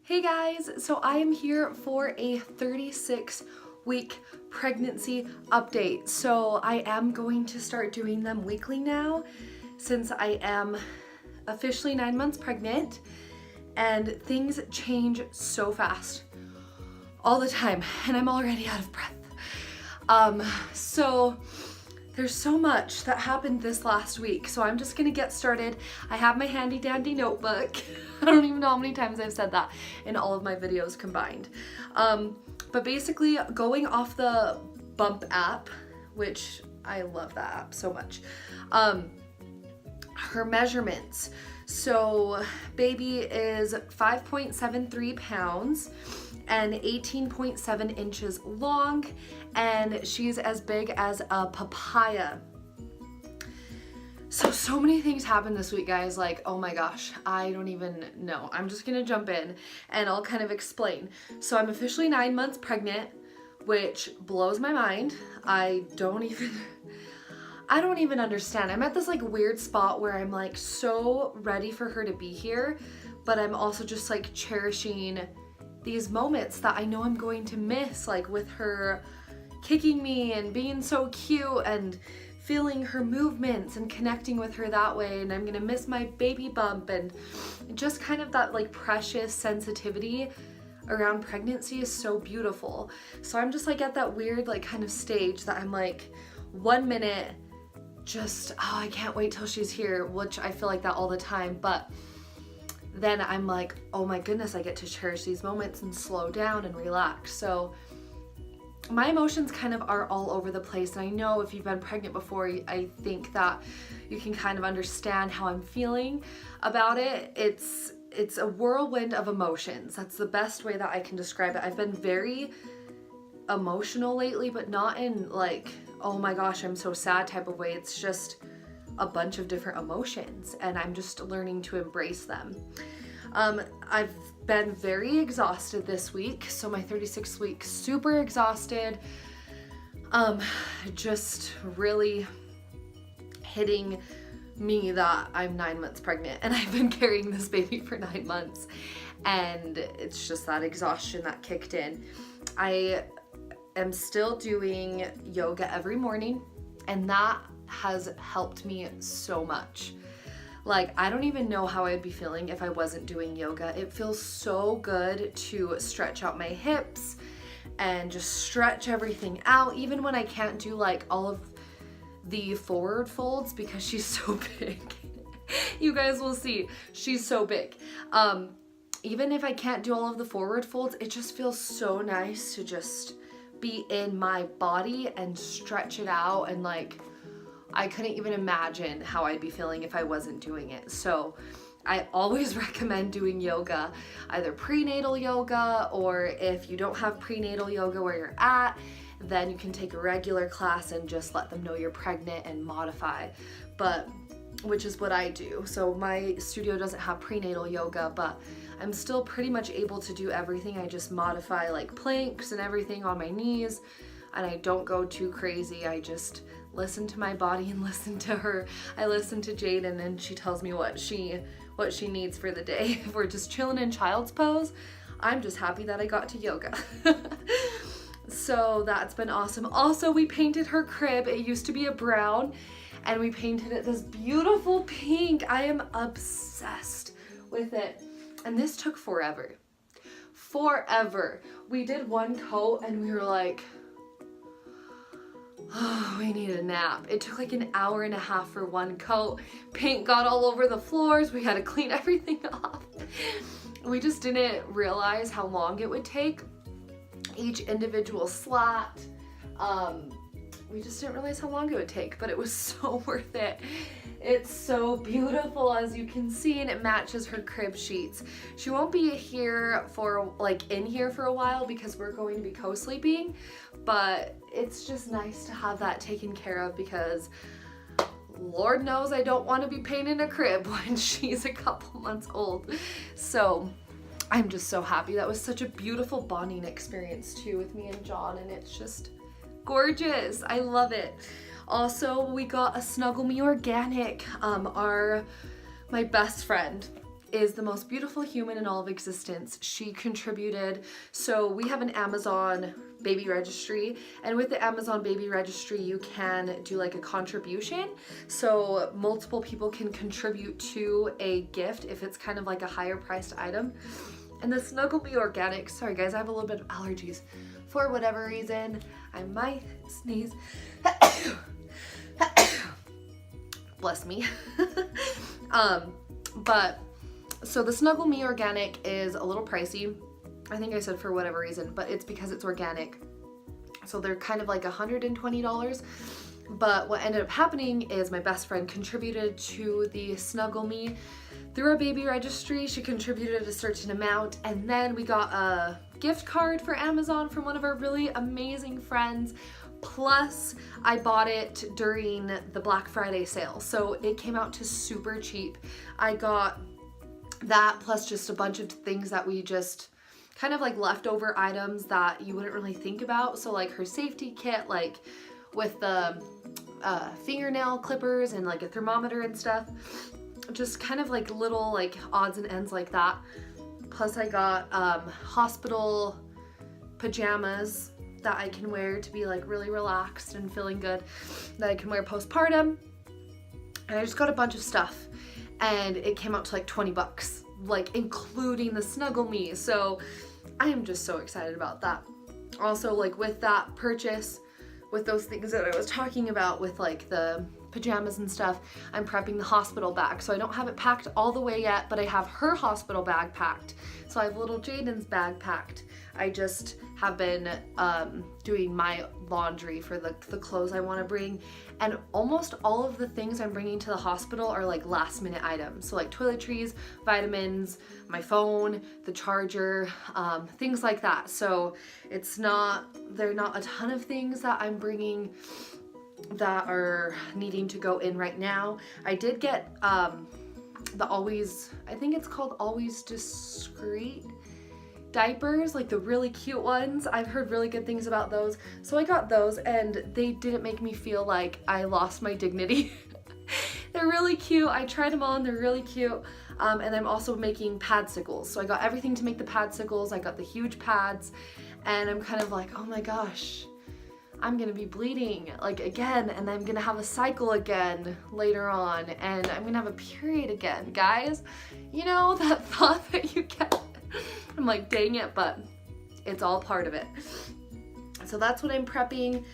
Hey guys, so I am here for a 36-week pregnancy update. So I am going to start doing them weekly now since I am officially 9 months pregnant, and things change so fast all the time and I'm already out of breath. So there's so much that happened this last week, so I'm just gonna get started. I have my handy dandy notebook. I don't even know how many times I've said that in all of my videos combined. But basically, going off the Bump app, which I love that app so much, her measurements. So baby is 5.73 pounds and 18.7 inches long, and she's as big as a papaya. So many things happened this week, guys. Like, oh my gosh, I don't even know. I'm just gonna jump in and I'll kind of explain. So I'm officially 9 months pregnant, which blows my mind. I don't even understand. I'm at this like weird spot where I'm like so ready for her to be here, but I'm also just like cherishing these moments that I know I'm going to miss, like with her kicking me and being so cute and feeling her movements and connecting with her that way. And I'm gonna miss my baby bump, and just kind of that like precious sensitivity around pregnancy is so beautiful. So I'm just like at that weird like kind of stage that I'm like 1 minute just, oh, I can't wait till she's here, which I feel like that all the time, but then I'm like, oh my goodness, I get to cherish these moments and slow down and relax. So my emotions kind of are all over the place, and I know if you've been pregnant before, I think that you can kind of understand how I'm feeling about it. It's a whirlwind of emotions. That's the best way that I can describe it. I've been very emotional lately, but not in like, oh my gosh, I'm so sad type of way. It's just a bunch of different emotions, and I'm just learning to embrace them. I've been very exhausted this week, so my 36th week, super exhausted. Just really hitting me that I'm 9 months pregnant and I've been carrying this baby for 9 months, and it's just that exhaustion that kicked in. I am still doing yoga every morning, and that has helped me so much. Like, I don't even know how I'd be feeling if I wasn't doing yoga. It feels so good to stretch out my hips and just stretch everything out, even when I can't do like all of the forward folds because she's so big. You guys will see, she's so big. Even if I can't do all of the forward folds, it just feels so nice to just be in my body and stretch it out, and like, I couldn't even imagine how I'd be feeling if I wasn't doing it. So I always recommend doing yoga, either prenatal yoga, or if you don't have prenatal yoga where you're at, then you can take a regular class and just let them know you're pregnant and modify, but which is what I do. So my studio doesn't have prenatal yoga, but I'm still pretty much able to do everything. I just modify like planks and everything on my knees, and I don't go too crazy. I just listen to my body and listen to her. I listen to Jayden, and she tells me what she needs for the day. If we're just chilling in child's pose, I'm just happy that I got to yoga. So that's been awesome. Also, we painted her crib. It used to be a brown, and we painted it this beautiful pink. I am obsessed with it. And this took forever. Forever. We did one coat and we were like, oh, we need a nap. It took like an hour and a half for one coat. Paint got all over the floors. We had to clean everything off. We just didn't realize how long it would take. Each individual slat. We just didn't realize how long it would take, but it was so worth it. It's so beautiful, as you can see, and it matches her crib sheets. She won't be here for in here for a while because we're going to be co-sleeping, but it's just nice to have that taken care of because Lord knows I don't want to be painting a crib when she's a couple months old. So I'm just so happy. That was such a beautiful bonding experience too with me and John, and it's just gorgeous. I love it. Also, we got a Snuggle Me Organic. My best friend is the most beautiful human in all of existence. She contributed, so we have an Amazon baby registry, and with the Amazon baby registry you can do like a contribution, so multiple people can contribute to a gift if it's kind of like a higher priced item. And the Snuggle Me Organic, sorry guys, I have a little bit of allergies for whatever reason. I might sneeze. Bless me. But so the Snuggle Me Organic is a little pricey. I think I said for whatever reason, but it's because it's organic. So they're kind of like $120. But what ended up happening is my best friend contributed to the Snuggle Me through our baby registry. She contributed a certain amount, and then we got a gift card for Amazon from one of our really amazing friends. Plus, I bought it during the Black Friday sale, so it came out to super cheap. I got that plus just a bunch of things that we just kind of like leftover items that you wouldn't really think about. So like her safety kit, like with the fingernail clippers and like a thermometer and stuff. Just kind of like little like odds and ends like that. Plus I got hospital pajamas that I can wear to be like really relaxed and feeling good, that I can wear postpartum. And I just got a bunch of stuff, and it came out to like 20 bucks, like including the Snuggle Me. So I am just so excited about that. Also, like with that purchase, with those things that I was talking about with like the pajamas and stuff, I'm prepping the hospital bag. So I don't have it packed all the way yet, but I have her hospital bag packed. So I have little Jayden's bag packed. I just have been doing my laundry for the clothes I want to bring, and almost all of the things I'm bringing to the hospital are like last minute items. So like toiletries, vitamins, my phone, the charger, things like that. So they're not a ton of things that I'm bringing that are needing to go in right now. I did get the Always, I think it's called Always Discreet diapers, like the really cute ones. I've heard really good things about those. So I got those, and they didn't make me feel like I lost my dignity. They're really cute. I tried them on, they're really cute. And I'm also making padsicles. So I got everything to make the padsicles. I got the huge pads, and I'm kind of like, oh my gosh, I'm gonna be bleeding like again, and I'm gonna have a cycle again later on, and I'm gonna have a period again, guys. You know, that thought that you get. I'm like, dang it, but it's all part of it. So that's what I'm prepping.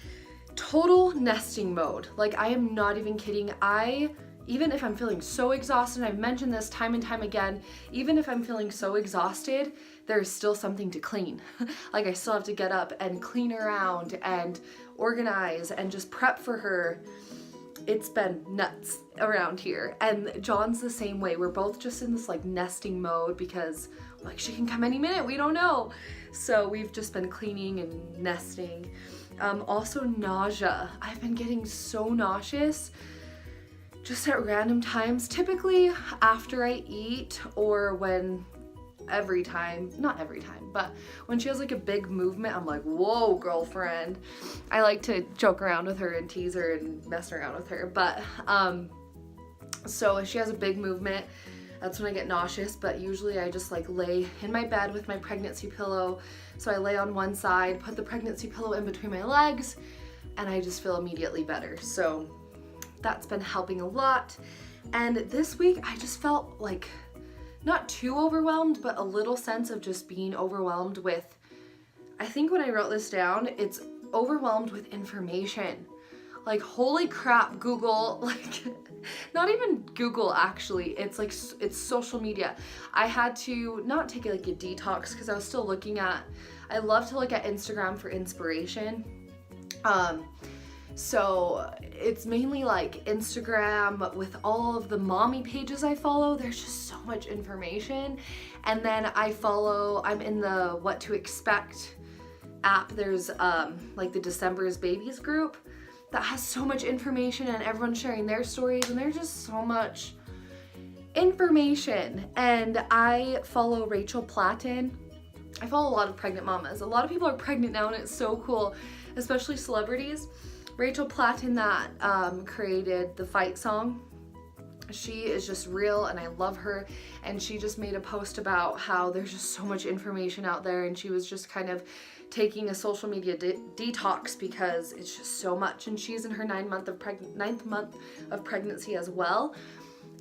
Total nesting mode. Like, I am not even kidding. Even if I'm feeling so exhausted, I've mentioned this time and time again, even if I'm feeling so exhausted, there's still something to clean. Like, I still have to get up and clean around and organize and just prep for her. It's been nuts around here. And John's the same way. We're both just in this like nesting mode because like she can come any minute, we don't know. So we've just been cleaning and nesting. Also nausea. I've been getting so nauseous just at random times, typically after I eat, or when not every time, but when she has like a big movement, I'm like, whoa, girlfriend. I like to joke around with her and tease her and mess around with her, but so if she has a big movement, that's when I get nauseous. But usually I just like lay in my bed with my pregnancy pillow. So I lay on one side, put the pregnancy pillow in between my legs, and I just feel immediately better. So that's been helping a lot. And this week I just felt like not too overwhelmed, but a little sense of just being overwhelmed with, I think when I wrote this down, it's overwhelmed with information. Like, holy crap, Google, like, not even Google actually, it's like, it's social media. I had to not take like a detox because I was still looking at, I love to look at Instagram for inspiration. So it's mainly like Instagram with all of the mommy pages I follow. There's just so much information. And then I'm in the What to Expect app. There's like the December's Babies group that has so much information, and everyone's sharing their stories, and there's just so much information. And I follow Rachel Platten. I follow a lot of pregnant mamas. A lot of people are pregnant now, and it's so cool, especially celebrities. Rachel Platten that created the fight song. She is just real and I love her, and she just made a post about how there's just so much information out there, and she was just kind of taking a social media detox because it's just so much, and she's in her ninth month of pregnancy as well.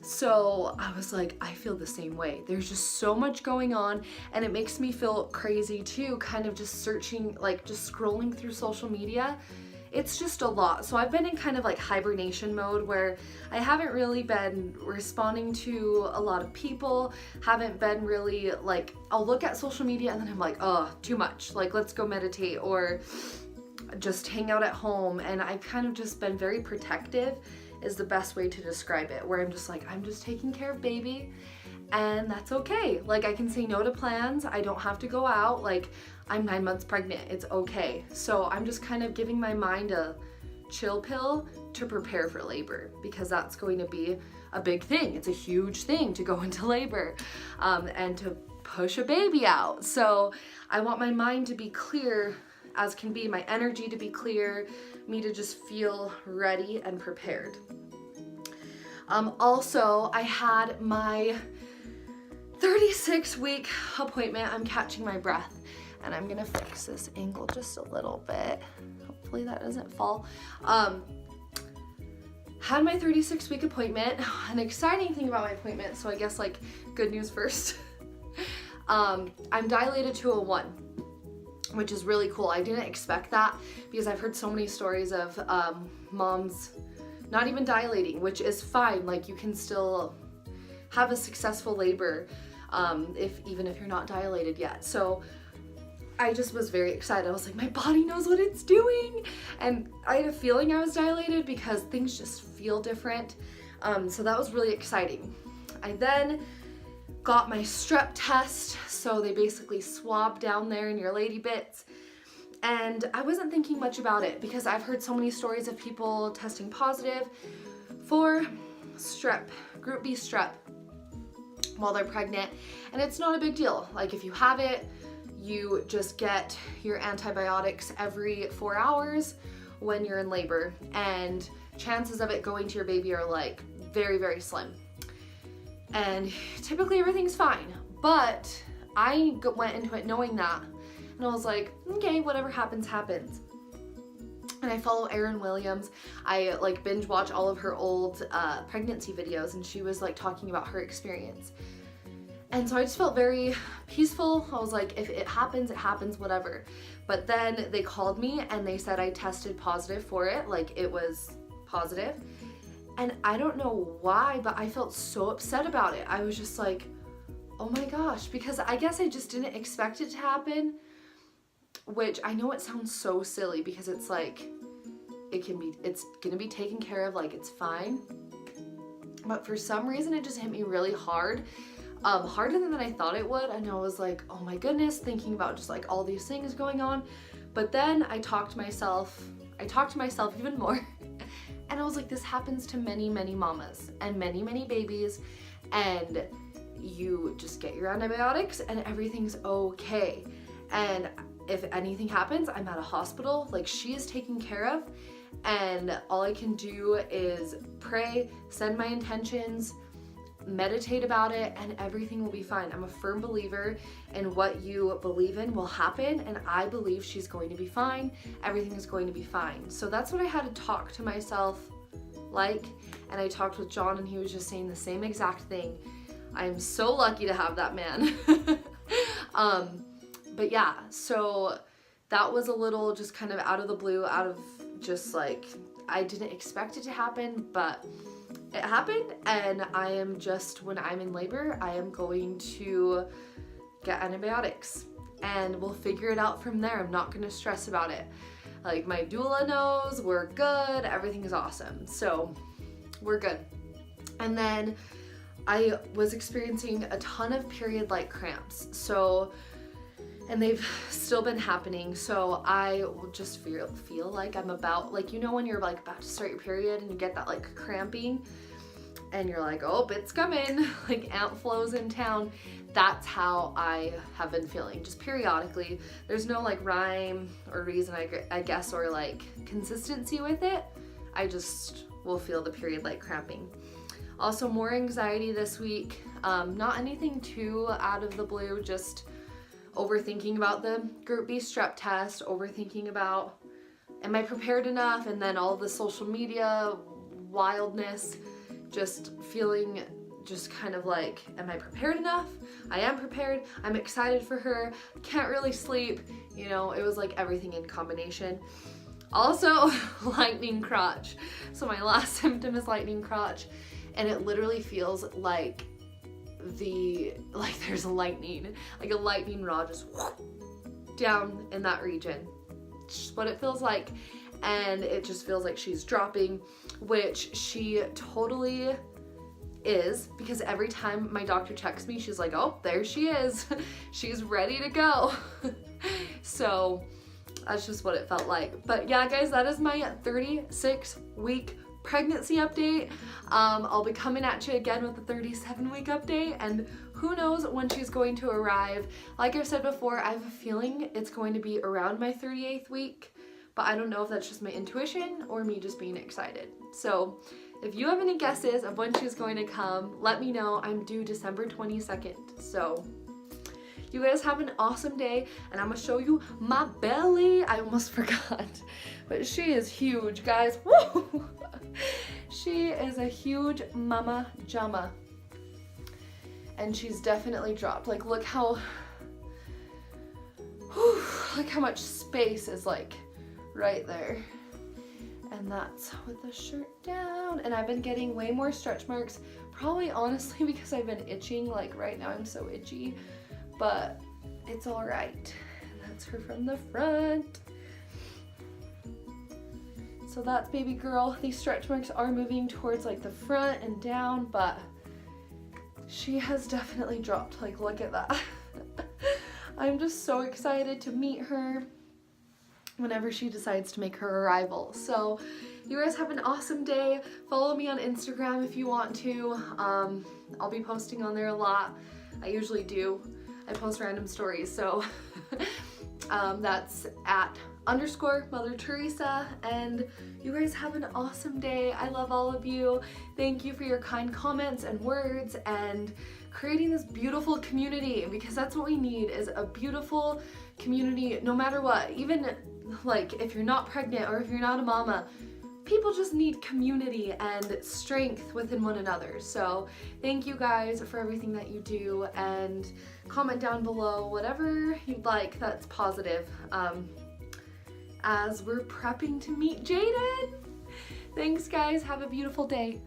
So I was like, I feel the same way. There's just so much going on, and it makes me feel crazy too, kind of just searching, like just scrolling through social media. It's just a lot. So I've been in kind of like hibernation mode where I haven't really been responding to a lot of people, haven't been really like, I'll look at social media and then I'm like, oh, too much. Like, let's go meditate or just hang out at home. And I've kind of just been very protective is the best way to describe it, where I'm just like, I'm just taking care of baby, and that's okay. Like, I can say no to plans. I don't have to go out. Like, I'm 9 months pregnant. It's okay. So I'm just kind of giving my mind a chill pill to prepare for labor, because that's going to be a big thing. It's a huge thing to go into labor and to push a baby out. So I want my mind to be clear as can be, my energy to be clear, me to just feel ready and prepared. Also, I had my 36-week appointment. I'm catching my breath, and I'm gonna fix this angle just a little bit. Hopefully that doesn't fall. Had my 36-week appointment. An exciting thing about my appointment, so I guess like good news first. I'm dilated to a 1, which is really cool. I didn't expect that because I've heard so many stories of moms not even dilating, which is fine. Like, you can still have a successful labor even if you're not dilated yet. So I just was very excited. I was like, my body knows what it's doing. And I had a feeling I was dilated because things just feel different. So that was really exciting. I then got my strep test. So they basically swab down there in your lady bits. And I wasn't thinking much about it because I've heard so many stories of people testing positive for strep, group B strep, while they're pregnant. And it's not a big deal. Like, if you have it, you just get your antibiotics every 4 hours when you're in labor. And chances of it going to your baby are like very, very slim. And typically everything's fine. But I went into it knowing that. And I was like, okay, whatever happens, happens. And I follow Erin Williams. I like binge watch all of her old pregnancy videos, and she was like talking about her experience. And so I just felt very peaceful. I was like, if it happens, whatever. But then they called me and they said I tested positive for it, like it was positive. And I don't know why, but I felt so upset about it. I was just like, oh my gosh, because I guess I just didn't expect it to happen. Which I know it sounds so silly because it's like, it's gonna be taken care of, like it's fine. But for some reason it just hit me really hard, harder than I thought it would. And I was like, oh my goodness, thinking about just like all these things going on. But then I talked to myself even more. And I was like, this happens to many, many mamas and many, many babies. And you just get your antibiotics and everything's okay. And if anything happens, I'm at a hospital, like she is taken care of, and all I can do is pray, send my intentions, meditate about it, and everything will be fine. I'm a firm believer in what you believe in will happen, and I believe she's going to be fine. Everything is going to be fine. So that's what I had to talk to myself like, and I talked with John, and he was just saying the same exact thing. I'm so lucky to have that man. But yeah, so that was a little just kind of out of the blue, out of just like, I didn't expect it to happen, but it happened. And I am just, when I'm in labor, I am going to get antibiotics and we'll figure it out from there. I'm not going to stress about it. Like, my doula knows, we're good, everything is awesome. So we're good. And then I was experiencing a ton of period-like cramps. So, and they've still been happening. So I will just feel like I'm about, like, you know when you're like about to start your period and you get that like cramping and you're like, oh, it's coming, like Aunt Flo's in town. That's how I have been feeling, just periodically. There's no like rhyme or reason, I guess, or like consistency with it. I just will feel the period like cramping. Also more anxiety this week. Not anything too out of the blue, just overthinking about the Group B strep test, overthinking about am I prepared enough, and then all the social media wildness, just feeling just kind of like, am I prepared enough? I am prepared. I'm excited for her. Can't really sleep. You know, it was like everything in combination. Also, lightning crotch. So my last symptom is lightning crotch, and it literally feels like there's lightning, like a lightning rod just down in that region. It's just what it feels like, and it just feels like she's dropping, which she totally is, because every time my doctor checks me, she's like, oh, there she is. She's ready to go. So that's just what it felt like. But yeah, guys, that is my 36-week pregnancy update. I'll be coming at you again with the 37-week update, and who knows when she's going to arrive. Like I've said before, I have a feeling it's going to be around my 38th week, but I don't know if that's just my intuition or me just being excited. So if you have any guesses of when she's going to come, let me know. I'm due December 22nd. So you guys have an awesome day, and I'm gonna show you my belly. I almost forgot, but she is huge, guys. Woo! She is a huge mama jama, and she's definitely dropped. Like, look how much space is like right there. And that's with the shirt down. And I've been getting way more stretch marks, probably honestly because I've been itching. Like right now I'm so itchy, but it's all right. And that's her from the front. So that's baby girl. These stretch marks are moving towards like the front and down, but she has definitely dropped. Like, look at that. I'm just so excited to meet her whenever she decides to make her arrival. So you guys have an awesome day. Follow me on Instagram if you want to. I'll be posting on there a lot. I usually do. I post random stories, so that's at _Mother Teresa, and you guys have an awesome day. I love all of you. Thank you for your kind comments and words and creating this beautiful community, because that's what we need, is a beautiful community no matter what. Even like if you're not pregnant or if you're not a mama, people just need community and strength within one another. So thank you guys for everything that you do, and comment down below whatever you'd like that's positive as we're prepping to meet Jayden. Thanks guys, have a beautiful day.